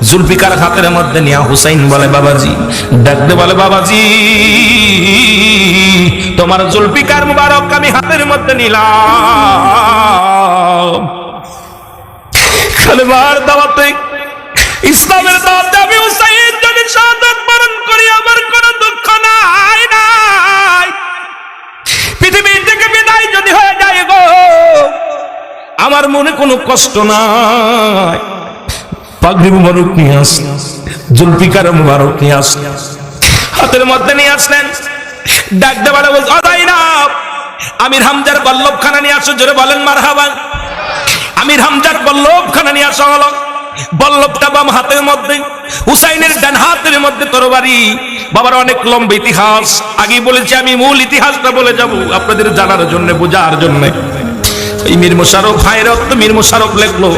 জুলফিকার হাতের মধ্যে নিয়ে হুসাইন বলে বাবাজি, ডাকতে বলে বাবাজি তোমার জুলফিকার মুবারক আমি হাতের মধ্যে নিলাম, কালেমার দাওয়াতে ইসলামের দাওয়াতে আমি হুসাইন যদি শাহাদাত বরণ করি আমার কোনো দুঃখ নাই নাই, পৃথিবী থেকে বিদায় যদি হয়ে যায় গো আমার মনে কোনো কষ্ট নাই। পাগড়ি মুবারক নিয়ে আসলেন, জুলফিকার মুবারক নিয়ে আসলেন, হাতের মধ্যে নিয়ে আসলেন, ডাকতে বলে যাইনাব আমির হামজার বল্লভখানা নিয়ে আসো, জোরে বলেন মারহাবা। আমির হামজার বল্লভখানা নিয়ে আসা হলো, বল্লভটা বাম হাতের মধ্যে, হুসাইনের ডান হাতের মধ্যে তরবারি। বাবার অনেক লম্বা ইতিহাস, আগেই বলেছি আমি মূল ইতিহাসটা বলে যাব আপনাদের জানার জন্য, বোঝার জন্য। এই মীর মোশাররফ ভাইরত তো মীর মোশাররফ লেখলো,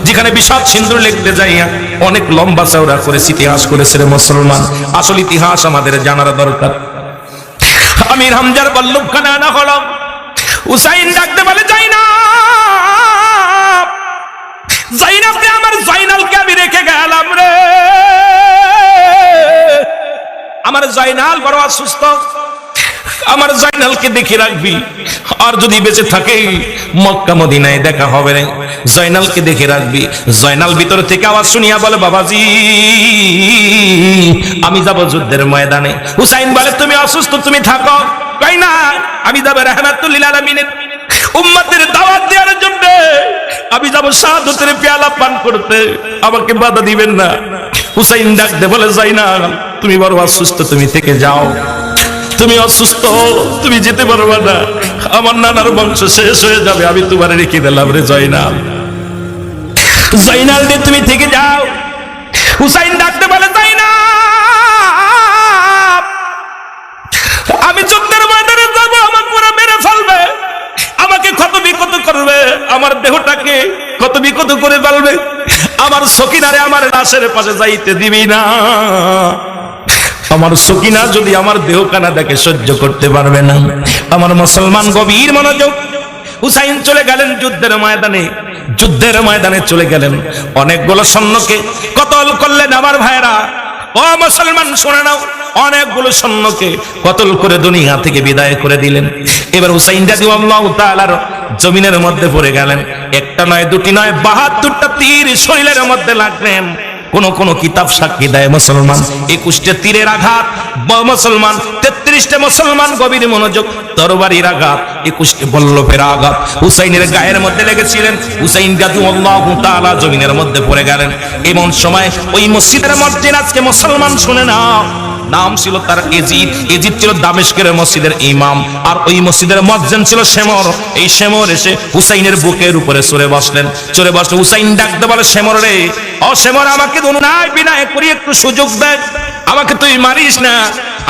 যেখানে বিষাদ সিন্ধু লিখতে যাইয়া অনেক লম্বা চওড়া করে ইতিহাস করেছে রে মুসলমান, আসল ইতিহাস আমাদের জানার দরকার। আমির হামজার বল্লভখানা আনা হলো, হুসাইন ডাকতে বলে যাইনাব, যাইনাব রে আমার জাইনালকে আমি রেখে গেলাম রে, আমার জাইনাল বড় অসুস্থ, আমার জাইনালকে দেখে রাখবি, আর যদি বেঁচে থাকে মক্কা মদিনায় দেখা হবে রে, জাইনালকে দেখে রাখবি। জাইনাল ভিতর থেকে আওয়াজ শুনিয়া বলে বাবাজি আমি যাব যুদ্ধের ময়দানে। হুসাইন বলে তুমি অসুস্থ, তুমি থাকো। কই না আমি যাব রাহমাতুল লিল আলামিনের উম্মতের দাওয়াত দেওয়ার জন্য, আমি যাব শাহাদাতের পেয়ালা পান করতে, আমাকে বাধা দিবেন না। হুসাইন ডাকতে বলে জাইনাল তুমি বড় অসুস্থ, তুমি থেকে যাও, তুমি অসুস্থ, তুমি যেতে পারবে না, আমার নানার বংশ শেষ হয়ে যাবে, আমি তোমার রেখে দিলাম রে জাইনাল, জাইনাল রে তুমি থেকে যাও। হুসাইন ডাকতে বলে জাইনাব আমি যুদ্ধের ময়দানে যাব, আমাকে ওরা মেরে ফেলবে, আমাকে ক্ষত বিক্ষত করবে, আমার দেহটাকে ক্ষত বিক্ষত করে ফেলবে, আমার সকিনারে আমার লাশের পাশে যাইতে দিবি না, আমার সকিনা যদি আমার দেহখানা দেখে সহ্য করতে পারবে না। আমার মুসলমান গভীর মনোযোগ। হুসাইন চলে গেলেন যুদ্ধের ময়দানে, যুদ্ধের ময়দানে চলে গেলেন, অনেকগুলো সৈন্যকে কতল করলেন আমার ভাইরা। ও মুসলমান শুনে নাও, অনেকগুলো সৈন্যকে কতল করে দুনিয়া থেকে বিদায় করে দিলেন। এবার হুসাইন রাদিয়াল্লাহু তাআলার জমিনের মধ্যে পড়ে গেলেন, একটা নয় দুটি নয় ৭২টা তীর শরীরের মধ্যে লাগলেন। কোন কোন কিতাব সাক্ষী দেয় মুসলমান ২১টা তীরের আঘাত, মুসলমান ৩৩টা মুসলমান গভীর মনোযোগ, তরবারির আঘাত, ২১টা বল্লভের আঘাত হুসাইনের গায়ের মধ্যে লেগেছিলেন। হুসাইন রাদিয়াল্লাহু তাআলা জমিনের মধ্যে পড়ে গেলেন। এমন সময় ওই মসজিদের মধ্যে আজকে মুসলমান শুনে নাও, নাম ছিল তার এজিদ, এজিদ ছিল দামেস্কের মসজিদের ইমাম, আর ওই মসজিদের মুয়াজ্জিন ছিল শেমর। এই শেমর এসে হুসাইনের বুকের উপরে চড়ে বসলেন, চড়ে বসলে হুসাইন ডাকতে বলে শেমর রে, ও শেমর আমাকে দুনায় বিনায় করি একটু সুযোগ দেয়, আমাকে তুই মারিস না,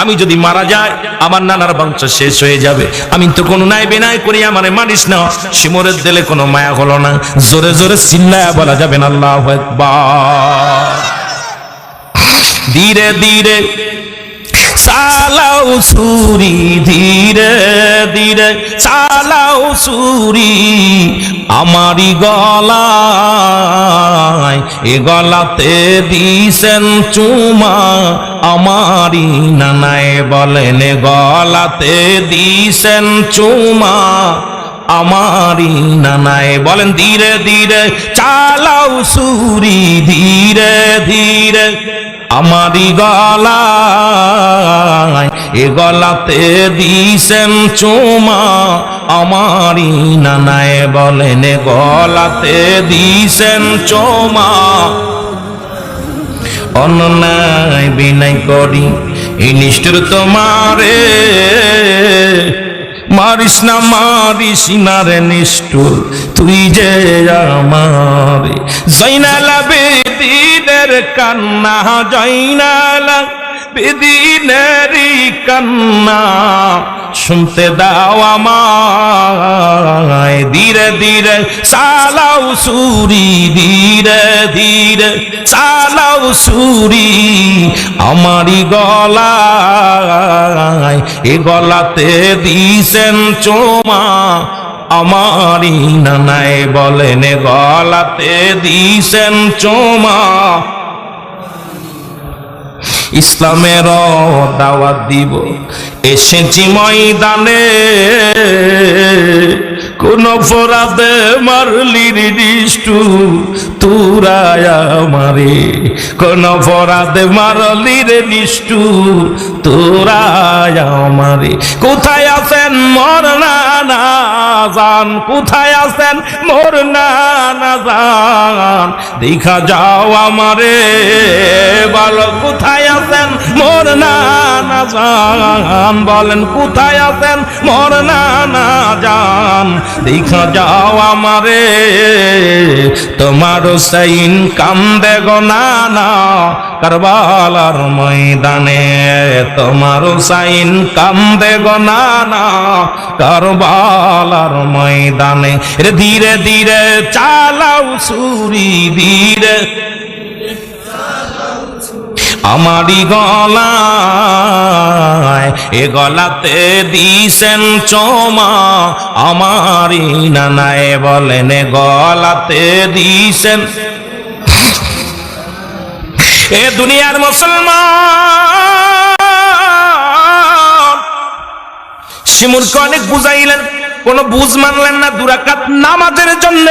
আমি যদি মারা যাই আমার নানার বংশ শেষ হয়ে যাবে, আমি তো কোনো নাই বিনায় করি, আমারে মারিস না। শেমরের দিলে কোনো মায়া হলো না, জোরে জোরে চিল্লায়া বলা যাবে না আল্লাহু আকবার। ধীরে ধীরে চালাও ছুরি, ধীরে ধীরে চালাও ছুরি, আমারি গলায় এ গলাতে দিছেন চুমা, আমারি নানায় বলেন গলাতে দিছেন চুমা, আমারি নানায় বলেন ধীরে ধীরে চালাও ছুরি, ধীরে ধীরে আমারি গলায় এ গলাতে দিছেন চুমা, আমারি নানায় বলেন গলাতে দিছেন চুমা। অন্যায় বিনয় করি এই নিষ্ঠুর তোমারে, মারিস না মারিস না রে নিষ্ঠুর তুই যে আমার। জয়নালা বেদিনের কান্না, জয়নালা বেদিনেরই কান্না, শুনতে দাও আমায়, ধীরে ধীরে চালাও ছুরি, ধীরে ধীরে চালাও ছুরি, আমারি গলায় এ গলাতে দিছেন চুমা, আমারি নানায় বলেন গলাতে দিছেন চুমা। ইসলামের দাওয়াত দিব, এসেছি ময়দানে, কোন অপরাধে মারলি নিষ্ঠু তুরায় আমারে, কোন অপরাধে মারলি রে নিষ্ঠু তুরায় আমারে। কোথায় আছেন মোর নানা জান, কোথায় আছেন মোর নানা জান, দেখা যাও আমারে বলো কোথায় আছেন মোর নানা জান, বলেন কোথায় আছেন মোর নানা জান, দেখা যাও আমারে। তোমার হুসাইন কান্দে গো নানা কারবালার ময়দানে, তোমার হুসাইন কান্দে গো নানা কারবালার ময়দানে। ধীরে ধীরে চালাও ছুরি, ধীরে আমারি গলায়, এ গলাতে দিছেন চমা আমারি নানায়, বলেন গলাতে দিছেন। এ দুনিয়ার মুসলমান শিমুরকে অনেক বুঝাইলেন, কোন বুঝ মানলেন না। দুরাকাত নামাজের জন্য,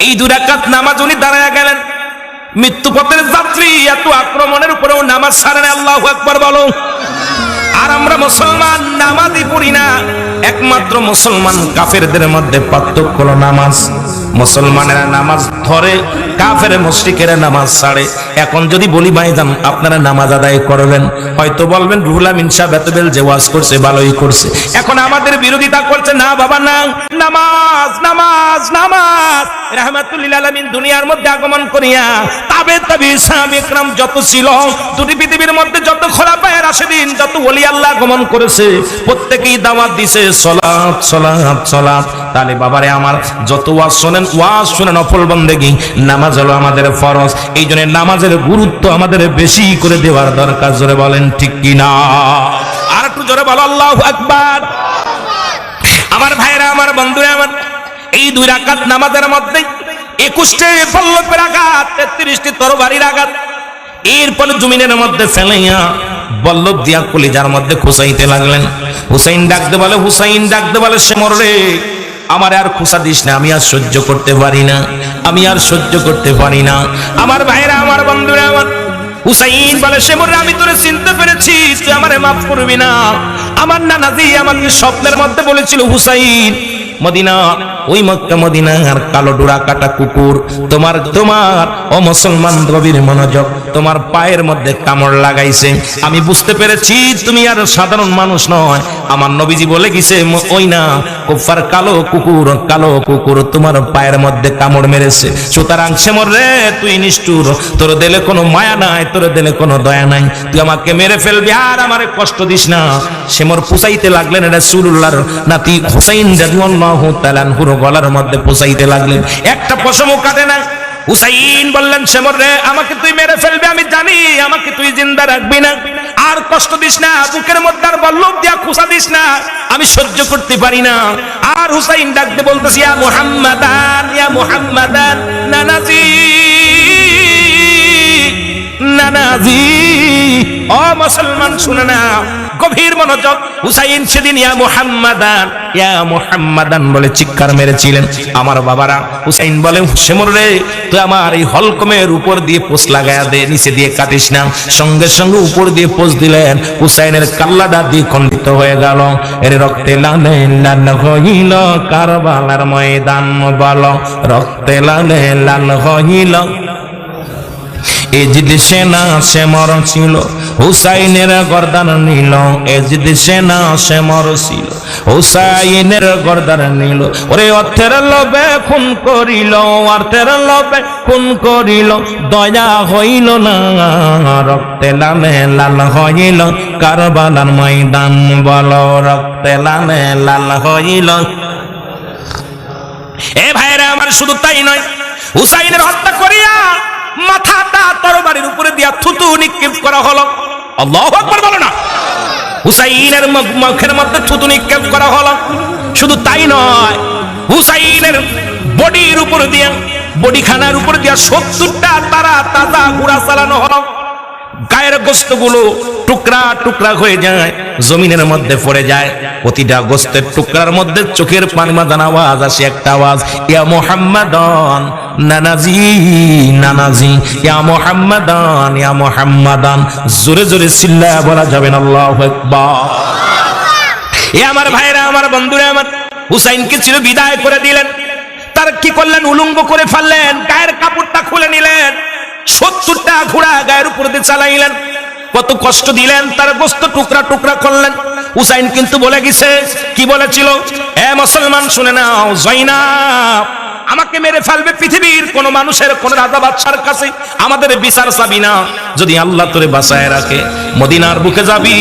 এই দুরাকাত নামাজ উনি দাঁড়ায় গেলেন। মৃত্যুপথের যাত্রী এত আক্রমণের উপরেও নামাজ ছাড়েন, আল্লাহু আকবার বলো। আর আমরা মুসলমান নামাজই পড়ি না। একমাত্র মুসলমান কাফেরদের মধ্যে পার্থক্য হলো নামাজ। মুসলমানেরা নামাজ ধরে, কাফের মুশরিকেরা নামাজ ছাড়ে। এখন যদি বলি ভাইজান আপনারা নামাজ আদায় করবেন, হয়তো বলবেন রুহুল আমিন সাহেব এতবেল যে ওয়াজ করছে ভালোই করছে, এখন আমাদের বিরোধিতা করছে। না বাবা না, নামাজ নামাজ নামাজ। রাহমাতুল লিল আলামিন দুনিয়ার মধ্যে আগমন করিয়া তাবে সাহাবা ইকরাম যত ছিল, দুটি পৃথিবীর মধ্যে যত খোলাফায়ে রাশিদিন, যত ওলি আল্লাহ আগমন করেছে, প্রত্যেকেই দাওয়াত দিছে সালাত সালাত সালাত। তাহলে বাবারে আমার যত ওয়াজ শোনেন, ওয়াজ শুনে নফল বন্দেগী, নামাজ হলো আমাদের ফরজ। এই জন্য নামাজের গুরুত্ব আমাদের বেশি করে দেওয়ার দরকার। জোরে বলেন ঠিক কিনা? আর একটু জোরে বলো আল্লাহু আকবার। আমার ভাইরা, আমার বন্ধুরা, আমার এই দুই রাকাত নামাজের মধ্যে 21টি পল্লবের আঘাত, 33টি তরবারির আঘাত। এরপর জমিনের মধ্যে ফেলাইয়া বল্লভ দিয়া কলিজার মধ্যে খুসাইতে লাগলেন। হুসাইন ডাকতে বলে, হুসাইন ডাকতে বলে, সেমর রে আমার আর খুসা দিস না, আমি আর সহ্য করতে পারি না, আমি আর সহ্য করতে পারি না। আমার ভাইরা, আমার বন্ধুরা, আমার হুসাইন বলে, সেমর রে আমি তোরে চিনতে পেরেছি, তুই আমারে মাফ করবি না। আমার নানাজি আমাকে স্বপ্নের মধ্যে বলেছিল, হুসাইন মদিনা, ওই মক্কা মদিনার কালো ডোরা কাটা কুকুর তোমার ও মুসলমান গভীর মনোযোগ, তোমার পায়ের মধ্যে কামড় লাগাইছে। আমি বুঝতে পেরেছি তুমি আর সাধারণ মানুষ নয়। আমার নবীজি বলে গেছে, ওই না কুফার কালো কুকুর তোমার পায়ের মধ্যে কামড় মেরেছে। সুতরাং সেমর রে তুই নিষ্ঠুর, তোর দিলে কোনো মায়া নাই, তোর দিলে কোনো দয়া নাই, তুই আমাকে মেরে ফেলবি, আর আমারে কষ্ট দিস না। সেমর পুষাইতে লাগলেন রাসূলুল্লাহর নাতি হুসাইন রাদিয়াল্লাহু তাআলা আনহুর গলার মধ্যে পুষাইতে লাগলেন। একটা পশমও কাটে না। হুসাইন বললেন, সেমর রে আমাকে তুই মেরে ফেলবি, আমি জানি, আমাকে তুই জিন্দা রাখবি না, আর কষ্ট দিস না, বুকের মধ্যে আর বল্লভ দিয়া খুসা দিস না, আমি সহ্য করতে পারি না। আর হুসাইন ডাকতে বলতেছি, ইয়া মুহাম্মাদান, ইয়া মুহাম্মাদান, নানাজি নানাজি। ও মুসলমান শুনে না, গভীর মনোযোগ। হুসাইন সেদিন ইয়া মুহাম্মাদান বলে চিৎকার মেরেছিলেন। আমার বাবারা, হুসাইন বলে, সেমর রে তুই আমার এই হলকমের উপর দিয়ে পোষ লাগায়া দে, নিচে দিয়ে কাটিস না। সঙ্গে সঙ্গে উপর দিয়ে পোষ দিলেন। হুসাইনের কাল্লাটা দিয়ে খণ্ডিত হয়ে গেল। এর রক্তে লালে লাল হইল কারবালার ময়দান, বল রক্তে লালে লাল হইল। এজিদ সেনা সেমর ছিল, হুসাইনের গর্দান নিল। এজিদ সেনা সেমর ছিল, হুসাইনের গর্দান নিল। ওরে অর্থের লোভে খুন করিল, অর্থের লোভে খুন করিল, দয়া হইল না, রক্তে লালে লাল হইল কারবালার ময়দান, বল রক্তে লালে লাল হইল। এ ভাইরা আমার, শুধু তাই নয়, হুসাইনের হত্যা করিয়া মাথাটা তরবারির উপরে দিয়া থুতু নিক্ষেপ করা হলো। আল্লাহু আকবার বলো না। হুসাইনের মুখের মধ্যে থুতু নিক্ষেপ করা হলো। শুধু তাই নয়, হুসাইনের বডির উপর দিয়া, বডিখানার উপর দিয়া 70টা তারা তাজা ঘোড়া চালানো হলো। গায়ের গোশতগুলো টুকরা টুকরা হয়ে যায়, জমিনের মধ্যে পড়ে যায়। প্রতিটা গোশতের টুকরার মধ্যে চোখের পানি বাঁধান আওয়াজ আসে, একটা আওয়াজ, ইয়া মুহাম্মাদান নানাজি নানাজি, ইয়া মুহাম্মাদান ইয়া মুহাম্মাদান। জোরে জোরে চিল্লায়া বলা যাবে না আল্লাহু আকবার। এ আমার ভাইরা, আমার বন্ধুরা, আমার হুসাইনকে চির বিদায় করে দিলেন। তার কি করলেন? উলঙ্গ করে ফেললেন, গায়ের কাপড়টা খুলে নিলেন, 70টা ঘোড়া গায়ের উপর দিয়ে চালাইলেন। কত কষ্ট দিলেন, তার গোশত টুকরা টুকরা করলেন। হুসাইন কিন্তু বলে গেছে, কি বলেছিল? এ মুসলমান শুনে নাও, জয়নাব আমাকে মেরে ফেলবে, পৃথিবীর কোন মানুষের কোন রাজা বাদশার কাছে আমাদের বিচার চাবি না। যদি আল্লাহ তোরে বাঁচায় রাখে, মদিনার বুকে যাবি,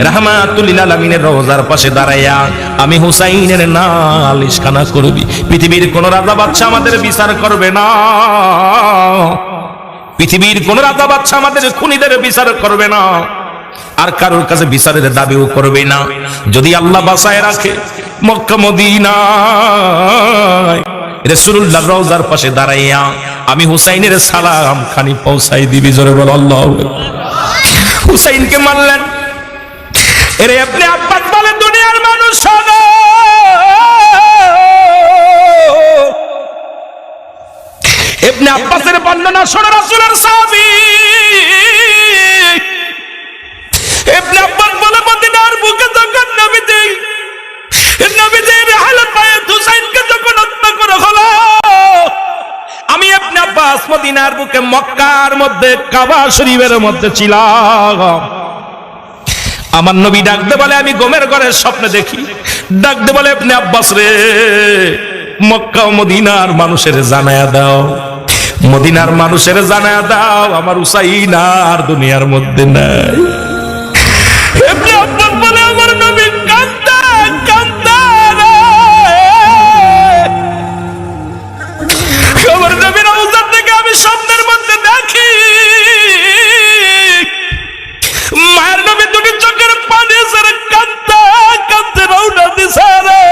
রাহমাতুল লিল আলামিনের রওজার পাশে দাঁড়াইয়া আমি হুসাইনের নালিশখানা করবি। পৃথিবীর কোন রাজা বাদশা আমাদের বিচার করবে না, পৃথিবীর কোন রাজা বাদশা আমাদের খুনিদের বিচার করবে না, আর কারোর কাছে বিচারের দাবিও করবে না। যদি আল্লাহ বাঁচায় রাখে, মক্কা মদিনায় রাসূলুল্লাহর রওজার পাশে দাঁড়াইয়া আমি হুসাইনের সালাম খানি পৌঁছাই দিবি। জোরে বল আল্লাহু আকবার। হুসাইনকে মারলেন। এরে আপনি আব্বাস বলে, দুনিয়ার মানুষ শোনো, ইবনে আব্বাসের বর্ণনা শোনো, রাসূলের সাহাবী ইবনে আব্বাস বলে, মদিনার বুকে যখন নবীজির হালত পায়ে হুসাইনকে যখন হত্যা করা হলো, আমি ইবনে আব্বাস মদিনার বুকে মক্কার মধ্যে কাবা শরীফের মধ্যে ছিলাম। আমার নবী ডাকতে বলে, আমি ঘুমের ঘরে স্বপ্নে দেখি, ডাকতে বলে, ইবনে আব্বাস রে, মক্কা ও মদিনার মানুষের জানায়া দাও, মদিনার মানুষের জানায়া দাও আমার হুসাইন আর দুনিয়ার মধ্যে নাই। ইবনে আব্বাস বলে, আমার নবী কাঁদতে কাঁদতে আমার নবীর রওজা থেকে আমি স্বপ্নের মধ্যে দেখি মায়ের নবী দুটি চোখের পানি ছেড়ে কাঁদতে কাঁদতে রওনা দিছে রে।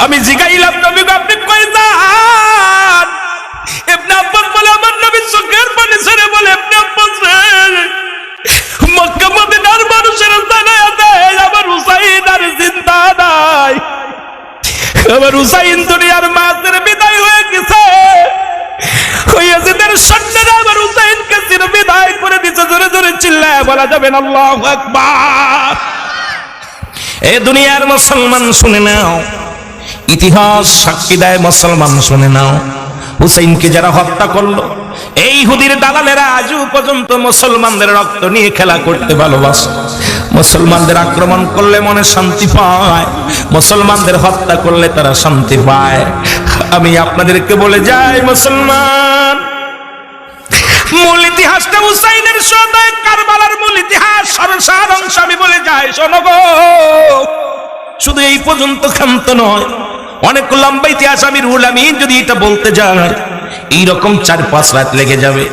আমি জিগাইলাম, নবী গো আপনি কই যান? ইবনে আব্বাস বলে, আমার নবী চোখের পানি ছেড়ে বলে, ইবনে আব্বাস রে, মক্কা মদিনার মানুষের জানায়া দেয় আমার হুসাইন আর জিন্দা নাই, আমার হুসাইন দুনিয়ার মাঝে বিদায় হয়ে গেছে, ইয়াজিদের সৈন্যরা আমার হুসাইনকে চির বিদায় করে দিয়েছে। জোরে জোরে চিল্লায় বলা যাবে না আল্লাহু আকবার। এ দুনিয়ার মুসলমান শুনে নাও, ইতিহাস সাক্ষী দেয়, মুসলমান শুনে নাও, হুসাইনকে যারা হত্যা করলো, এই ইহুদির দালালেরা আজও পর্যন্ত মুসলমানদের রক্ত নিয়ে খেলা করতে ভালোবাসে। মুসলমানদের আক্রমণ করলে মনে শান্তি পায়, মুসলমানদের হত্যা করলে তারা শান্তি পায়। আমি আপনাদেরকে বলে যাই, মুসলমান, মূল ইতিহাসটা হুসাইনের সদায় কারবালার মূল ইতিহাস সরসার অংশ আমি বলে যাই, শোনো গো। শুধু এই পর্যন্ত ক্ষান্ত নয়, অনেক লম্বা ইতিহাস। আমি রুহুল আমিন যদি এটা বলতে যাই, এইরকম 4-5 রাত লেগে যাবে।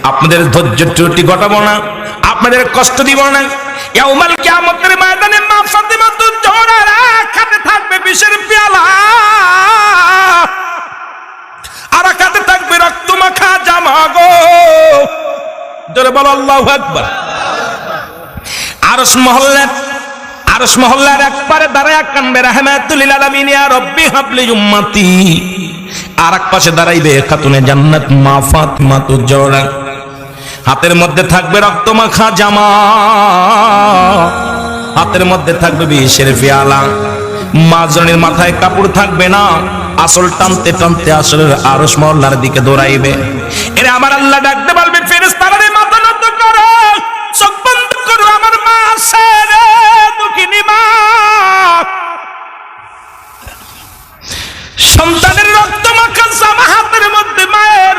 আপনাদের ধৈর্য ত্রুটি ঘটাবো না, আপনাদের কষ্ট দিব না। ইয়াউমাল কিয়ামতের ময়দানে মা ফাতিমাতুজ জোহরার হাতে থাকবে বিষের পেয়ালা, আর হাতে থাকবে রক্ত মাখা জামা গো। জোরে বলো আল্লাহু আকবার। আরশ মহল্লার একবারে দাঁড়ায় কানবে, রাহমাতুল লিল আলামিন ইয়া রব্বি হাবলি উম্মতি। আর এক পাশে দাঁড়াইবে খাতুনে জান্নাত মা ফাতিমাতুজ জোহরা, হাতের মধ্যে থাকবে রক্ত মাখা জামা, হাতের মধ্যে থাকবে বিষের পেয়ালা। মা জনের মাথায় কাপড় থাকবে না, আসল টানতে টানতে আসলে আরশ মহল্লার দিকে দৌড়াইবে। এরে আমার আল্লাহ ডাকতে বলবে, ফেরেশতারা রে মাথা নত করো, চোখ বন্ধ করো, আমার মা আছে রে, দুঃখিনী মা। সন্তানের রক্ত মাখা জামা হাতের মধ্যে, মায়ের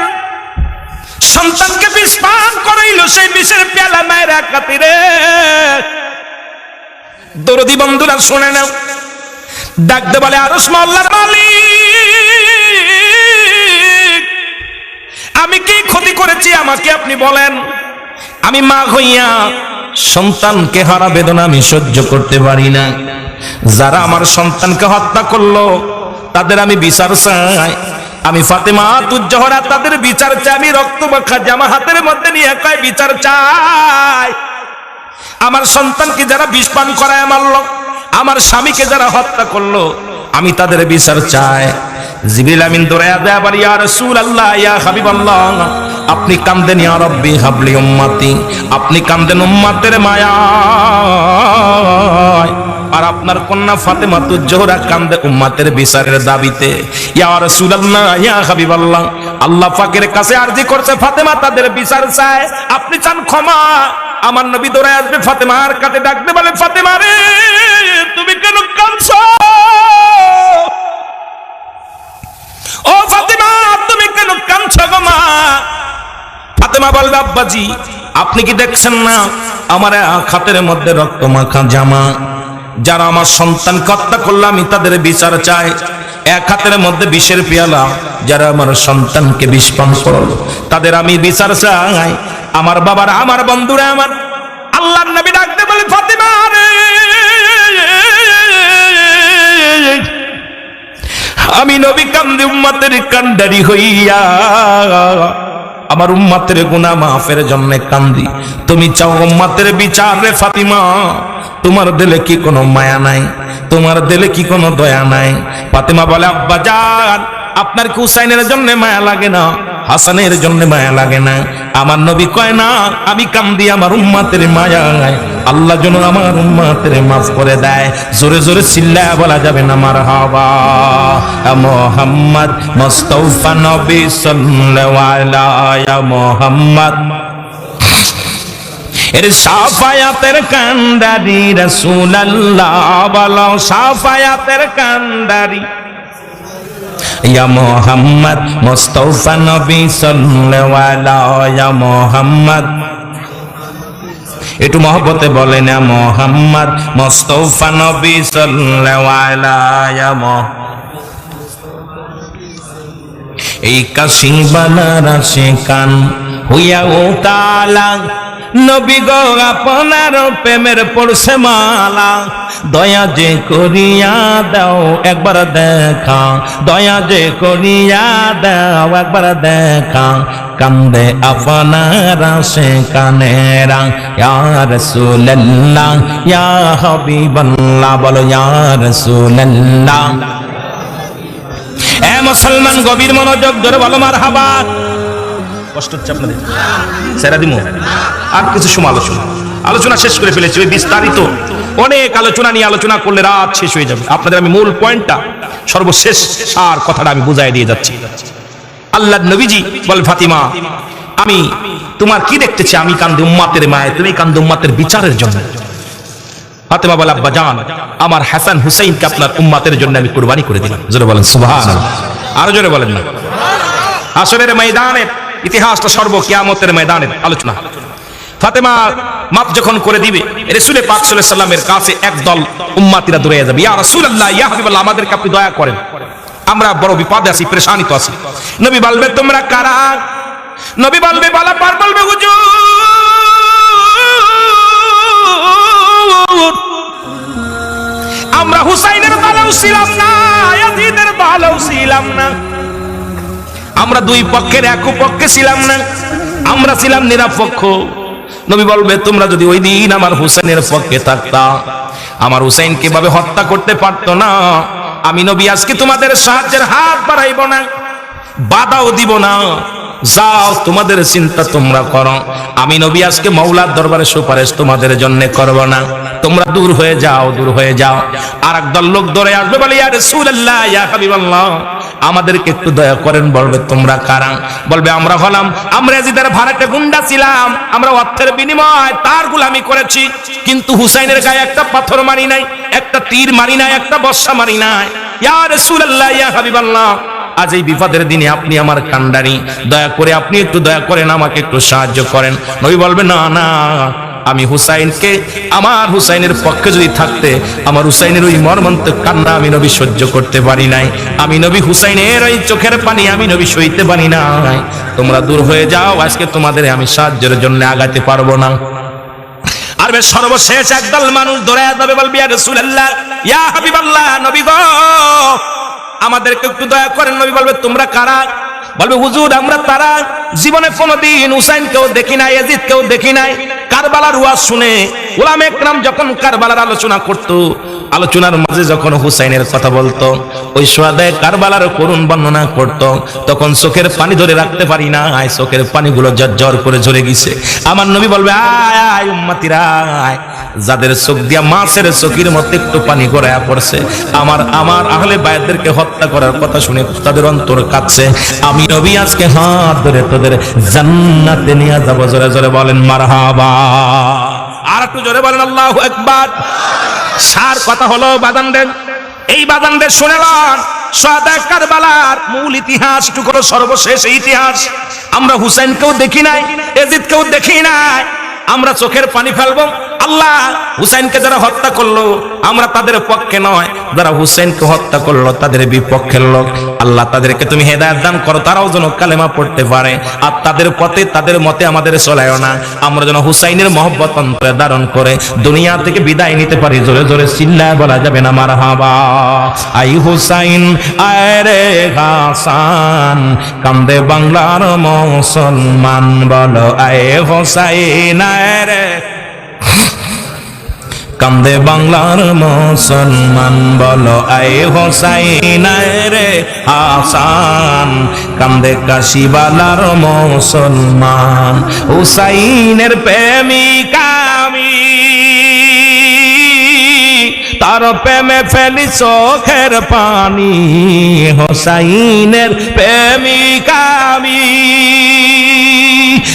সন্তানকে বিষ পান করাইল, সেই বিষের পেয়ালা মায়ের খাতিরে। দরদি বন্ধুরা শুনে নাও, ডাকতে বলে, আরশ মহল্লার মালিক, আমি কি ক্ষতি করেছি আমাকে আপনি বলেন? আমি মা হইয়া সন্তানকে হারা বেদনা আমি সহ্য করতে পারি না। যারা আমার সন্তানকে হত্যা করলো তাদের আমি বিচার চাই, আমি ফাতেমা তুজ্জোহরা তাদের বিচার চাই। আমি রক্ত মাখা জামা হাতের মধ্যে নিয়ে কয় বিচার চাই। আমার সন্তানকে যারা বিষ পান করায় মারলো, আমার স্বামীকে যারা হত্যা করলো, আমি তাদের বিচার চাই। জিবরিল আমিন দৌড়ায়া দেয় আবার, ইয়া রাসূলুল্লাহ, ইয়া হাবিবাল্লাহ, আপনি কান্দেন ইয়া রাব্বি হাবলি উম্মতি, আপনি কান্দেন উম্মতের মায়ায়। আর আপনার কন্যা ফাতেমা তুজ্জোহরা কান্দে উম্মতের বিচারের দাবিতে। ইয়া রাসূলুল্লাহ, ইয়া হাবিবাল্লাহ, আল্লাহ পাকের কাছে আরজি করছে ফাতেমা তাদের বিচার চায়, আপনি চান ক্ষমা। আমার নবী দৌড়ায় আসবে, ফাতেমার কাছে ডাকতে বলে, ফাতেমা রে তুমি কেন কাঁদছো? ও ফাতেমা তুমি কেন কাঁদছো গো মা? ফাতেমা বলবে, আব্বাজি আপনি কি দেখছেন না আমার খাতের মধ্যে রক্ত মাখা জামা, যারা আমার সন্তানকে হত্যা করলো আমি তাদের বিচার চাই। এক হাতের মধ্যে বিষের পেয়ালা, যারা আমার সন্তানকে বিষ পান করলো তাদের আমি বিচার চাই। আমার বাবার, আমার বন্ধুরা, আমার আল্লাহর নবী ডাকতে বলে, ফাতেমা রে আমি নবী কান্দে উম্মতের কান্ডারি হইয়া, আমার উম্মতের গুনাহ মাফের জন্য কান্দি। তুমি চাও উম্মতের বিচার রে ফাতিমা? তোমার দিলে কি কোনো মায়া নাই? তোমার দিলে কি কোনো দয়া নাই? ফাতিমা বলে, আব্বা জান আপনার কি হুসাইনের জন্য মায়া লাগে না? হাসানের জন্য মায়া লাগে না? আমার নবী কয় না, আমি কান্দি আমার উম্মতের মায়ায়, আল্লাহ যেন আমার উম্মতের মাফ করে দেয়। জোরে জোরে চিল্লায়া বলা যাবে না মারহাবা। মুহাম্মদ মুস্তাফা নবী সাল্লাল্লাহু আলাইহি মুহাম্মদ এর সাফায়াতের কান্ডারি রাসূলুল্লাহ, বলো সাফায়াতের কান্ডারি ইয়া মুহাম্মদ মুস্তাফা নবী সাল্লাল্লাহু আলাইহি মুহাম্মদ। একটু মহব্বতে বলেন, ইয়া মুহাম্মদ মুস্তাফা নবী সাল্লাল্লাহু আলাইহি মুহাম্মদ। এই কাশিবালার আশিকান হইয়া ও তালা, নবী গো আপনার প্রেমের পড়ছে মালা, দয়া যে করিয়া দাও একবার দেখা, দয়া যে করিয়া দাও একবার দেখা, কান্দে আপনার আশিকানেরা ইয়া রাসূলুল্লাহ ইয়া হাবিবাল্লাহ, বলো ইয়া রাসূলুল্লাহ। এ মুসলমান গভীর মনোযোগ ধরে বলো মারহাবা। কষ্ট হচ্ছে আপনাদের? সেরা দিমু আর কিছু সময় আলোচনা শেষ করে ফেলেছি। ওই বিস্তারিত অনেক আলোচনা নিয়ে আলোচনা করলে রাত শেষ হয়ে যাবে। আপনাদের আমি মূল পয়েন্টটা, সর্বশেষ সার কথাটা আমি বুঝাই দিয়ে যাচ্ছি। আল্লাহর নবীজি বল, ফাতিমা আমি তোমার কি দেখতেছি? আমি কান্দে উম্মতের মায়ে, তুমি কান্দে উম্মতের বিচারের জন্য। ফাতিমা বলে, আব্বা জান আমার হাসান হুসাইনকে আপনার উম্মতের জন্য আমি কুরবানি করে দিলাম। জোরে বলেন সুবহানাল্লাহ। আরো জোরে বলেন না। হাসরের ময়দানের ইতিহাসটা সর্ব কিয়ামতের ময়দানের আলোচনা। ফাতেমা মাপ যখন করে দিবে, রাসূল পাক সাল্লাল্লাহু আলাইহি সাল্লামের কাছে একদল উম্মতিরা দৌড়ে যাবে, ইয়া রাসূলুল্লাহ ইয়া হাবিবাল্লাহ, আমাদেরকে আপনি দয়া করেন, আমরা বড় বিপদে আছি, পেরেশানিতে আছি। নবী বলবে, তোমরা কারা? নবী বলবে, বালাপার বলবে, হুজুর আমরা হুসাইনের দলেও ছিলাম না, ইয়াজিদের দলেও ছিলাম না, আমরা দুই পক্ষের এক পক্ষে ছিলাম না, আমরা ছিলাম নিরপেক্ষ। নবী বলবে, তোমরা যদি ওই দিন আমার হুসাইনের পক্ষে থাকতা, আমার হুসাইন কিভাবে হত্যা করতে পারতো না। আমি নবী আজকে তোমাদের সাহায্যের হাত বাড়াইব না, বাধাও দিব না, যাও তোমাদের চিন্তা তোমরা করো। আমি নবী আজকে মাওলার দরবারে সুপারিশ তোমাদের জন্য করব না, তোমরা দূর হয়ে যাও, দূর হয়ে যাও। আর একদল লোক ধরে আসবে, বলে ইয়া রাসূলুল্লাহ ইয়া হাবিবাল্লাহ, আমাদেরকে একটু দয়া করেন। বলবে, তোমরা কারা? বলবে, আমরা হলাম আমরা ইয়াজিদের ভাড়াটে গুন্ডা ছিলাম, আমরা অর্থের বিনিময়ে তার গোলামি করেছি, কিন্তু হুসাইনের গায়ে একটা পাথর মারি নাই, একটা তীর মারি নাই, একটা বর্ষা মারি নাই। ইয়া রাসূলুল্লাহ ইয়া হাবিবাল্লাহ, আজ এই বিপদের দিনে আপনি আমার কান্ডারি, দয়া করে আপনি একটু দয়া করেন, আমাকে একটু সাহায্য করেন। নবী বলবে, না না, আমি হুসাইনকে, আমার হুসাইনের পক্ষে যদি থাকতে, আমার হুসাইনের ওই মর্মান্তিক কান্না আমি নবী সহ্য করতে পারি নাই, আমি নবী হুসাইনের ওই চোখের পানি আমি নবী সইতে পারি নাই। তোমরা দূর হয়ে যাও, আজকে তোমাদের আমি সাহায্যের জন্য আগাতে পারবো না। আর সর্বশেষ একদল মানুষ ধরে যাবে, বলবি, ইয়া রাসূলুল্লাহ ইয়া হাবিবাল্লাহ, নবী গো আমাদেরকে একটু দয়া করেন। নবী বলবে তোমরা কারা? বলবে হুজুর আমরা তারা, জীবনে কোনোদিন হুসাইনকেও দেখি নাই, ইয়াজিদকেও দেখি নাই। কারবালার ওয়াজ শুনে উলামা ইকরাম যখন কারবালার আলোচনা করত, আলোচনার মাঝে যখন হুসাইনের কথা বলতো, ওই সুহাদায়ে কারবালার করুণ বর্ণনা করত, তখন চোখের পানি ধরে রাখতে পারি না, চোখের পানিগুলো ঝরঝর করে ঝরে গেছে। আমার নবী বলবে আয় আয় উম্মতিরা আয়, যাদের চোখ দিয়া মাছের চোখের মধ্যে একটু পানি গড়ায়া পড়ছে, আমার আহলে বায়তদেরকে হত্যা করার কথা শুনে তাদের অন্তর কাঁদছে। আমি নবী আজকে হাত ধরে তোদের জান্নাতে নিয়ে যাব। জোরে জোরে বলেন মারহাবা। আর একটু জোরে বলেন আল্লাহু আকবার। সার কথা হলো বাদানদের, এই বাদানদের শুনে লন, সুহাদায়ে কারবালার মূল ইতিহাসটুকু হলো সর্বশেষ ইতিহাস। আমরা হুসাইনকেও দেখি নাই, ইয়াজিদকেও দেখি নাই, আমরা চোখের পানি ফেলবো। আল্লাহ হুসাইনকে যারা হত্যা করলো আমরা তাদের পক্ষে নয়, যারা হুসাইনকে হত্যা করলো তাদের বিপক্ষের লোক। আল্লাহ তাদেরকে তুমি হেদায়েত দান করো, তারাও যেন কালেমা পড়তে পারে, আর তাদের পথে তাদের মতে আমাদের চলায়ও না। আমরা যেন হুসাইনের মহব্বত অন্তরে ধারণ করে দুনিয়া থেকে বিদায় নিতে পারি। জোরে জোরে চিল্লায় বলা যাবে না মারহাবা। আই হুসাইন আয় রে হাসান, কান্দে বাংলার মুসলমান, বলো আয় হুসাইন আয় রে, কান্দে বাংলার মুসলমান, বলো আয় হুসাইন আয় রে হাসান, কান্দে কাশিবালার মুসলমান। হুসাইনের প্রেমিকা আমি, তার প্রেমে ফেলি চোখের পানি। হুসাইনের প্রেমিকা আমি,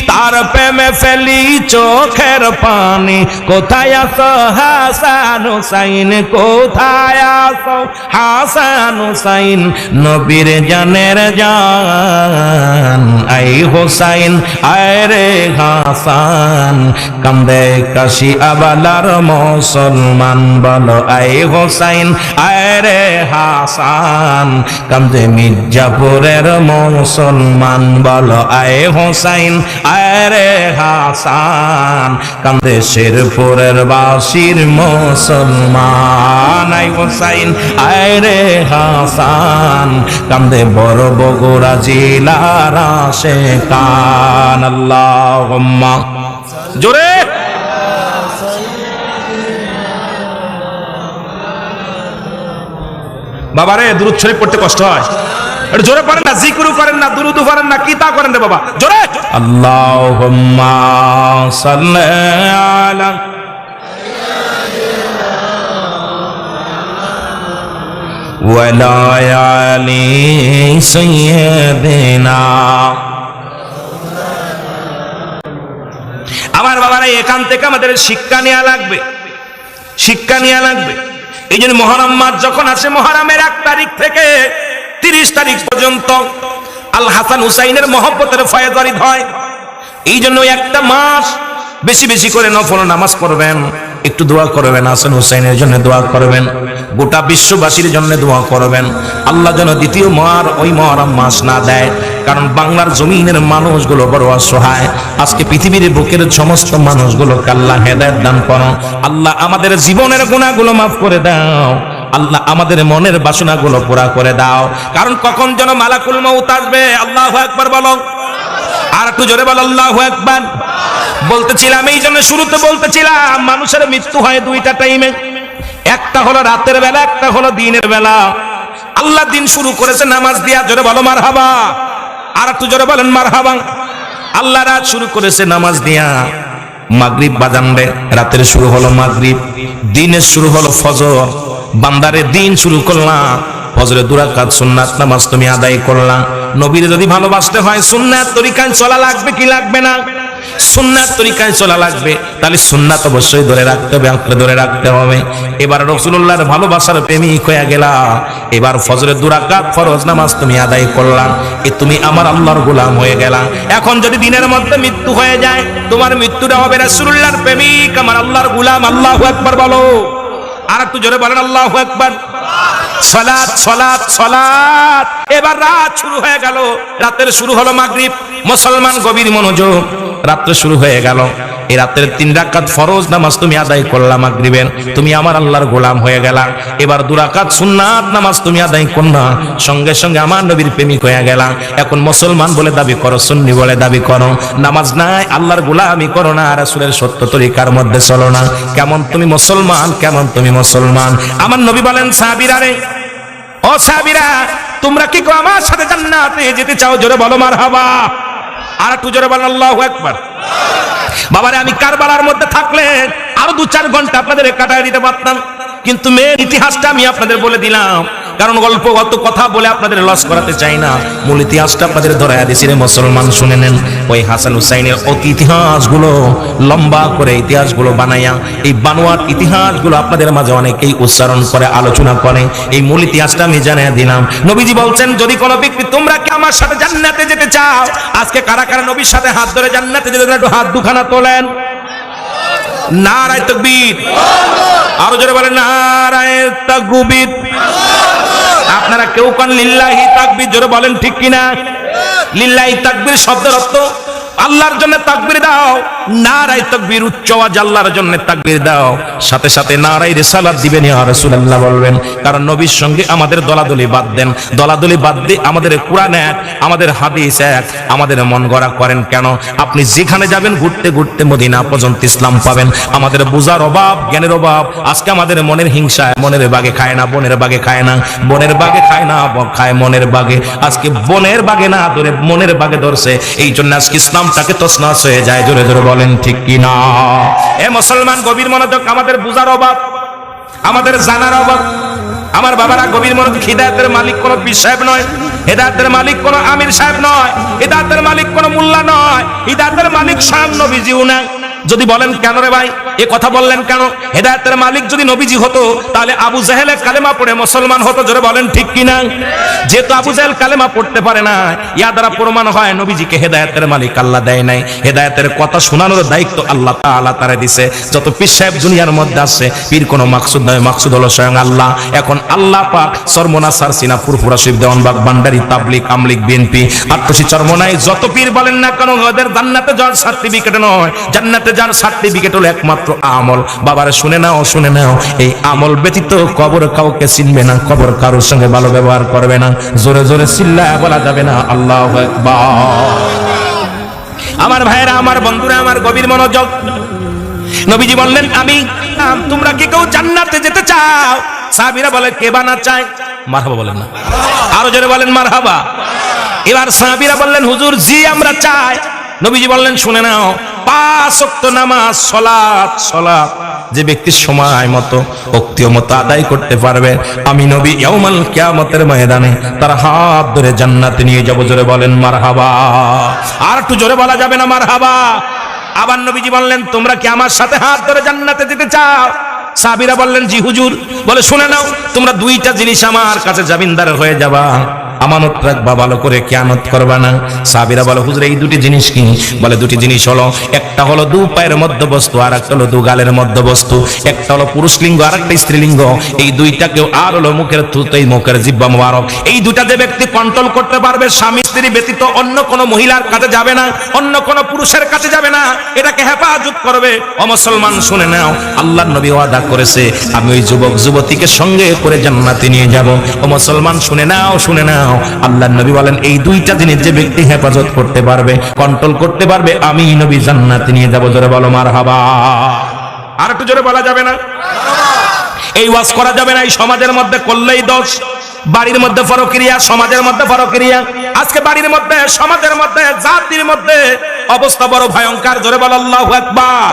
তার প্রেমে ফেলি চোখের পানি। কোথায় আছো হাসান হুসাইন, কোথায় আছো হাসান হুসাইন, নবীর জানের জান। আই হুসাইন আয় রে হাসান, কান্দে কাশি আবালার মুসলমান, বলো আই হুসাইন আয় রে হাসান, কান্দে মির্জাপুরের মুসলমান, বলো আয় হুসাইন আয় রে হাসান, কান্দে শেরপুরের বাসির মুসলমান। আই হুসাইন আয় রে হাসান, কান্দে বড় বগুড়া জেলার আশিকান। আল্লাহুম্মা জোরে বাবারে দুরূদ শরীফ পড়তে কষ্ট হয়, একটু জোরে পড়েন না, জিকিরও করেন না, দুরূদও পড়েন না, কি তা করেন রে বাবা, জোরে। আল্লাহুম্মা সাল্লি আলা ওয়া আলা আলি সাইয়্যিদিনা। আমার বাবারা এখান থেকে আমাদের শিক্ষা নেওয়া লাগবে, শিক্ষা নেওয়া লাগবে। এই জন্য মুহররম মাস যখন আসে, মুহররমের 1 তারিখ থেকে 30 তারিখ পর্যন্ত আল হাসান হুসাইনের মহব্বতের ফয়েজারিদ হয়। এই জন্য একটা মাস বেশি বেশি করে নফল নামাজ পড়বেন, একটু দোয়া করবেন, হাসান হুসাইনের জন্য দোয়া করবেন, গোটা বিশ্ববাসীর জন্য দোয়া করবেন। আল্লাহ যেন দ্বিতীয় ওই মুহররম মাস না দেয়, কারণ বাংলার জমিনের মানুষগুলো বড় অসহায়। আজকে পৃথিবীর বুকের সমস্ত মানুষগুলোকে আল্লাহ হেদায়েত দান করো। আল্লাহ আমাদের জীবনের গুনাহগুলো মাফ করে দাও। আল্লাহ আমাদের মনের বাসনাগুলো পুরা করে দাও, কারণ কখন যেন মালাকুল মউত আসবে। আল্লাহু আকবার বলো, আর একটু জোরে বলো আল্লাহু আকবার। বলতেছিলাম, এই জন্য শুরুতে বলতেছিলাম মানুষের মৃত্যু হয় 2টা টাইমে, একটা হলো রাতের বেলা, একটা হলো দিনের বেলা। আল্লাহ দিন শুরু করেছে নামাজ দিয়া, জোরে বলো মারহাবা। আর একটু জোরে বলেন মারহাবা। আল্লাহ রাত শুরু করেছে নামাজ দিয়া, মাগরিব বাজানবে, রাতের শুরু হলো মাগরিব, দিনের শুরু হলো ফজর। বান্দারে দিন শুরু করলাম, ফজরে 2 রাকাত সুন্নাত নামাজ তুমি আদায় করলাম। নবীর যদি ভালোবাসতে হয় সুন্নাত তরিকায় চলা লাগবে কি লাগবে না? সুন্নাত তরিকায় চলা লাগবে, তাহলে সুন্নাত অবশ্যই ধরে রাখতে হবে, আঁকড়ে ধরে রাখতে হবে। এবার রাসূলুল্লাহর ভালোবাসার প্রেমিক হয়ে গেলা, এবার ফজরে 2 রাকাত ফরজ নামাজ তুমি আদায় করলাম, তুমি আমার আল্লাহর গোলাম হয়ে গেলা। এখন যদি দিনের মধ্যে মৃত্যু হয়ে যায়, তোমার মৃত্যুটা হবে রাসূলুল্লাহর প্রেমিক, আমার আল্লাহর গোলাম। আল্লাহু আকবার বলো, আর একটু জোরে বলেন আল্লাহু আকবার। সালাত সালাত সালাত। এবার রাত শুরু হয়ে গেল, রাতের শুরু হলো মাগরিব। মুসলমান গভীর মনোযোগ, রাত্রে শুরু হয়ে গেল। এই রাতের 3 রাকাত ফরজ নামাজ তুমি আদায় করলা মাগরিবের, তুমি আমার আল্লাহর গোলাম হয়ে গেলা। এবার 2 রাকাত সুন্নাত নামাজ তুমি আদায় করলা, সঙ্গে সঙ্গে আমার নবীর প্রেমিক হয়ে গেলা। এখন মুসলমান বলে দাবি করো, সুন্নি বলে দাবি করো, নামাজ নাই, আল্লাহর গোলামি করো না, রাসূলের সত্য তরিকার মধ্যে চলো না। কেমন তুমি মুসলমান, কেমন তুমি মুসলমান? আমার নবী বলেন, সাহাবীরা রে, ও সাহাবীরা, তোমরা কি আমার সাথে জান্নাতে যেতে চাও? জোরে বলো মারহাবা। আর একটু জোরে বলেন আল্লাহু আকবার। বাবারে, আমি কারবালার মধ্যে থাকলে আরো 2-4 ঘন্টা আপনাদের কাটায় দিতে পারতাম, কিন্তু মেয়ের ইতিহাসটা আমি আপনাদের বলে দিলাম, কারণ গল্প কত কথা বলে আপনাদের লস করাতে চাই না। মূল ইতিহাসটা আপনাদের ধরায়া দিছি রে মুসলমান, শুনে নেন। ওই হাসান হুসাইনের অতি ইতিহাসগুলো লম্বা করে ইতিহাসগুলো বানাইয়া, এই বানোয়ার ইতিহাসগুলো আপনাদের মাঝে অনেকেই উচ্চারণ করে, আলোচনা করে। এই মূল ইতিহাসটা আমি জানিয়ে দিলাম। নবীজি বলছেন, যদি কোনো ব্যক্তি তোমরা কি আমার সাথে জান্নাতে যেতে চাও, আজকে কারা কারা নবীর সাথে হাত ধরে জান্নাতে যেতে চাও? একটু হাত দুখানা তোলেন। নারায়ে তাকবীর। আরো জোরে বলেন নারায়ে তাকবীর। আপনারা কেউ কোন লিল্লাহি তাকবীর, জোরে বলেন ঠিক কিনা? লিল্লাহি তাকবীর শব্দের অর্থ আল্লাহর জন্য তাকবীর দাও। নারায়ে তাকবীর উচ্চ আওয়াজ আল্লাহর জন্য তাকবীর দাও, সাথে সাথে নারায়ে রিসালাত দিবেন, ইয়া রাসূলুল্লাহ বলবেন। কারণ নবীর সঙ্গে আমাদের দলাদলি বাদ দেন, দলাদলি বাদ দিয়ে আমাদের কোরআন এক, আমাদের হাদিস এক, আমাদের মন গড়া করেন কেন? আপনি যেখানে যাবেন ঘুরতে ঘুরতে মদিনা পর্যন্ত ইসলাম পাবেন। আমাদের বুঝার অভাব, জ্ঞানের অভাব, আজকে আমাদের মনের হিংসা, মনের বাগে খায় না, বোনের বাগে খায় না, বোনের বাগে খায় না, খায় মনের বাগে। আজকে বোনের বাগে না ধরে মনের বাগে ধরছে, এই জন্য আজকে ইসলামটাকে তছনছ হয়ে যায়। জোরে জোরে বলেন ঠিক কিনা? এ মুসলমান, গভীর মনোযোগ। আমাদের বুঝার অভাব, আমাদের জানার অভাব। আমার বাবারা, গভীর মনোযোগ। হিদায়াতের মালিক কোন পীর সাহেব নয়, হিদায়াতের মালিক কোন আমির সাহেব নয়, হিদায়াতের মালিক কোন মোল্লা নয়, হিদায়াতের মালিক স্বয়ং নবীজিও না। যদি বলেন কেন রে ভাই এ কথা বললেন কেন? হেদায়েতের মালিক যদি নবীজি হতো, তাহলে আবু জাহেলে কালেমা পড়ে মুসলমান হতো। জোরে বলেন ঠিক কিনা? যেহেতু আবু জাহেল কালেমা পড়তে পারে না, ইয়া দ্বারা প্রমাণ হয় নবীজিকে হেদায়েতের মালিক আল্লাহ দেয় নাই। হেদায়েতের কথা শোনানোর দায়িত্ব আল্লাহ তাআলা তারে দিয়েছে। যত পীর সাহেব দুনিয়ার মধ্যে আছে, পীর কোনো মাকসুদ নয়, মাকসুদ হলো স্বয়ং আল্লাহ। এখন আল্লাহ পাক চরমনা, সারসিনা, ফুরফুরা, শিব, দেওয়ানবাগ, ভান্ডারি, তাবলিগ, আমলিগ, বিএনপি, আট্টসি, চরমনাই যত পীর বলেন না কেন, ওদের জান্নাতে যাওয়ার সার্টিফিকেট নয়, জান্নাতে যার সার্টিফিকেট হলো একমাত্র আমল। বাবারে শুনে নাও, শুনে নাও, এই আমল ব্যতীত কবর কাউকে চিনবে না, কবর কারোর সঙ্গে ভালো ব্যবহার করবে না। জোরে জোরে চিল্লায় বলা যাবে না আল্লাহু আকবার। আমার ভাইরা, আমার বন্ধুরা, আমার গভীর মনোযোগ। নবীজি বললেন, আমি তোমরা কি কেউ জান্নাতে যেতে চাও? সাহাবীরা বলে, কে বা না চায়? মারহাবা বলেন না, আরো জোরে বলেন মারহাবা। এবার সাহাবীরা বললেন, হুজুর জি আমরা চাই। নবীজি বললেন, শুনে নাও, 5 ওয়াক্ত নামাজ, সালাত, সালাত যে ব্যক্তি সময় মতো ওক্তীয় মতো আদায় করতে পারবে, আমি নবী ইয়াউমাল কিয়ামতের ময়দানে তার হাত ধরে জান্নাতে নিয়ে যাব। জোরে বলেন মারহাবা। আর একটু জোরে বলা যাবে না মারহাবা? আবার নবীজি বললেন, তোমরা কি আমার সাথে হাত ধরে জান্নাতে যেতে চাও? সাহাবীরা বললেন, জি হুজুর। বলে, শুনে নাও, তোমরা 2টা জিনিস আমার কাছে জামিনদার হয়ে যাবা। আমানত রাখবা, ভালো করে কিয়ামত করবা না। সাহাবীরা বলে, হুজুর এই 2টি জিনিস কি? বলে, 2টি জিনিস হলো, একটা হলো 2 পায়ের মধ্যবস্তু, আর একটা হলো 2 গালের মধ্যবস্তু। একটা হলো পুরুষলিঙ্গ, আর একটা স্ত্রীলিঙ্গ। এই 2টাকেও, আর হলো মুখের থুত, এই মুখের জিহ্বা মোবারক। এই 2টা যে ব্যক্তি কন্ট্রোল করতে পারবে, স্বামী স্ত্রী ব্যতীত অন্য কোনো মহিলার কাছে যাবে না, অন্য কোনো পুরুষের কাছে যাবে না, এটাকে হেফাজত করবে। ও মুসলমান শুনে নাও, আল্লাহর নবী ওয়াদা করেছে, আমি ওই যুবক যুবতীকে সঙ্গে করে জান্নাতে নিয়ে যাব। ও মুসলমান শুনে নাও, শুনে নাও, আল্লাহর নবী বলেন, এই 2টা জিনিস যে ব্যক্তি হেফাজত করতে পারবে, কন্ট্রোল করতে পারবে, আমি নবী জান্নাতে নিয়ে যাব। জোরে বলো মারহাবা। আর একটু জোরে বলা যাবে না? এই ওয়াজ করা যাবে না, এই সমাজের মধ্যে করলেই দোষ। বাড়ির মধ্যে পরক্রিয়া, সমাজের মধ্যে পরক্রিয়া। আজকে বাড়ির মধ্যে, সমাজের মধ্যে, জাতির মধ্যে অবস্থা বড় ভয়ঙ্কর। জোরে বলো আল্লাহু আকবার।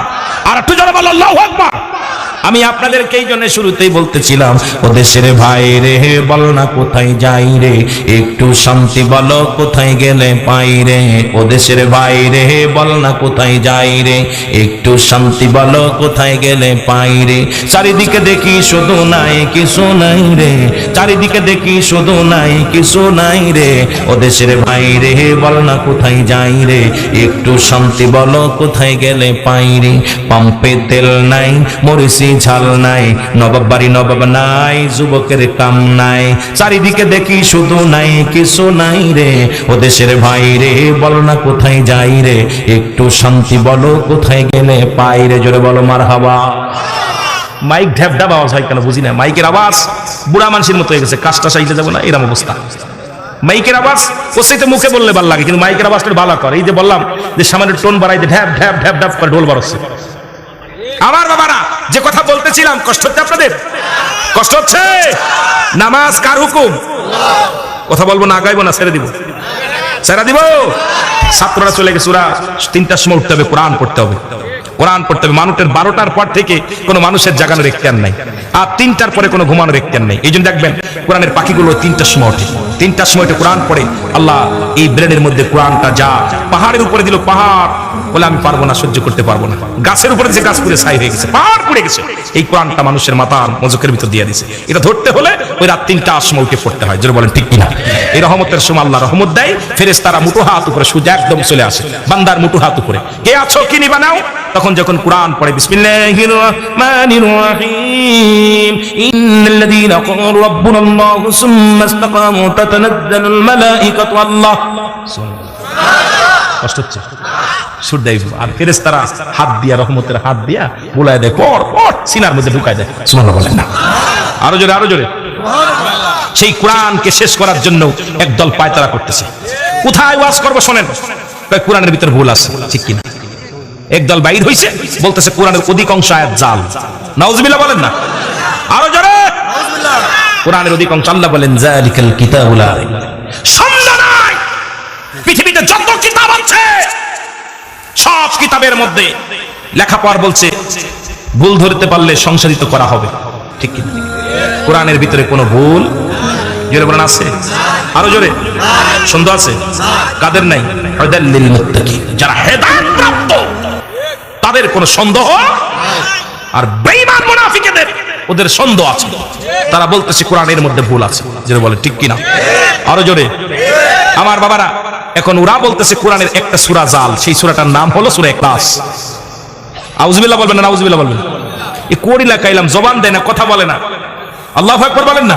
আর একটু জোরে বলো আল্লাহু আকবার। আমি আপনাদেরকে এই জন্য শুরুতেই বলতেছিলাম, ও দেশের ভাই রে, বল না কোথায় যাই রে, একটু শান্তি বলো কোথায় গেলে পাই রে। ও দেশের ভাই রে, বল না কোথায় যাই রে, একটু শান্তি বলো কোথায় গেলে পাই রে। চারিদিকে দেখি শুধু নাই কিছু নাই রে, চারিদিকে দেখি শুধু নাই কিছু নাই রে। ও দেশের ভাই রে, বল না কোথায় যাই রে, একটু শান্তি বলো কোথায় গেলে পাই রে। পাম্পে তেল নাই, মরিচি ঝাল নাই, নবাব বাড়ি নবাব নাই, যুবকের কাম নাই, চারিদিকে দেখি শুধু নাই কিছু নাই রে। ও দেশের ভাই রে বলো না কোথায় যাই রে, একটু শান্তি বলো কোথায় গেলে পাই রে। জোরে বলো মারহাবা। মাইক ঢ্যাপ ঢ্যাপ আওয়াজ হয় কেন বুঝি না, মাইকের আওয়াজ বুড়া মানুষের মতো হয়ে গেছে, কাজটা চাইতে যাবো না এরকম অবস্থা। মাইকের আওয়াজ ওসাইতে মুখে বললে ভালো লাগে, কিন্তু মাইকের আওয়াজটা ভালো করে। এই যে বললাম যে সামনে টোন বাড়াইতে ঢ্যাপ ঢ্যাপ ঢ্যাপ ঢ্যাপ করে ঢোল বাড়ছে। আমার বাবারা যে কথা বলতেছিলাম, কষ্ট হচ্ছে আপনাদের? কষ্ট হচ্ছে? নামাজ কার হুকুম? কথা বলবো না, আগাইবো না, ছেড়ে দিব? ছেড়ে দিব। ছাত্ররা চলে গেছে, ওরা 3টার সময় উঠতে হবে, কোরআন পড়তে হবে, কোরআন পড়তে হবে। মানুষের 12টার পর থেকে কোনো মানুষের জাগানোর এখতিয়ার নাই, আর 3টার পরে কোনো ঘুমানোর এখতিয়ার নাই। এই জন্য দেখবেন কোরআনের পাখিগুলো 3টার সময় ওঠে, 3টার সময় উঠে কোরআন পড়ে। আল্লাহ এই ব্রেনের মধ্যে কোরআনটা যা পাহাড়ের উপরে দিল, পাহাড় বলে আমি পারবো না, সহ্য করতে পারবো না। গাছের উপরে যে গাছ পুড়ে ছাই হয়ে গেছে, পাহাড় পুড়ে গেছে, এই কোরআনটা মানুষের মাথার মজকের ভিতর দিয়ে দিছে। এটা ধরতে হলে ওই রাত 3টার সময় উঠে পড়তে হয়। জোরে বলেন ঠিক কিনা? এই রহমতের সময় আল্লাহ রহমত দেয়, ফেরেশতারা মুঠো হাত উপরে সোজা একদম চলে আসে বান্দার মুঠো হাত উপরে, কে আছো কি নিবা নাও। তখন যখন কোরআন পড়ে বিসমিল্লাহির রহমানির রহিম, ইন্নাল্লাযীনা ক্বালু রাব্বুনাল্লাহু সুম্মা ইসতাকামু তাতানাজ্জালুল মালাঈকাতু আল্লাহ। কষ্ট হচ্ছে? সুর দেয় আর ফেরেশতারা হাত দিয়া, রহমতের হাত দিয়া বুলায় দেয়, পড় পড়, সিনার মধ্যে ঢুকায় দেয়। সুবহানাল্লাহ বলেন না? আরো জোরে, আরো জোরে। সেই কোরআনকে শেষ করার জন্য একদল পায়তারা করতেছে। কোথায় ওয়াজ করবো শোনেন, কোরআনের ভিতর ভুল আছে, ঠিক কিনা? একদল বাইর হইছে, বলতেছে কোরআনের অধিকাংশ আয়াত জাল। নাউজুবিল্লাহ বলেন না? আরো জোরে। কোরআনের অধিকাংশ, আল্লাহ বলেন যালিকাল কিতাবুল লা রাইবা ফীহি। সন্দেহ নাই, পৃথিবীতে যত কিতাব আছে সব কিতাবের মধ্যে লেখাপড়া বলছে ভুল ধরতে পারলে সংশোধিত করা হবে, ঠিক কিনা? কোরআনের ভিতরে কোনো ভুল জোরে বলেন আছে? আরো জোরে। সন্দেহ আছে? কাদের নাই? হুদাল লিল মুত্তাকিন, যারা হেদায়েত প্রাপ্ত তাদের কোনো সন্দেহ। আর বেঈমান মুনাফিকদের ওদের সন্দেহ আছে, তারা বলতেছে কোরআনের মধ্যে ভুল আছে। জোরে বলে ঠিক কিনা? আরো জোরে। আমার বাবারা, এখন ওরা বলতেছে কোরআনের একটা সূরা জাল, সেই সূরাটার নাম হলো সূরা ইখলাস। আউযুবিল্লাহ বলবেন না? আউযুবিল্লাহ বলবেন। এই কোরিলা কাইলাম জবান দেয় না, কথা বলে না, আল্লাহু আকবার বলেন না?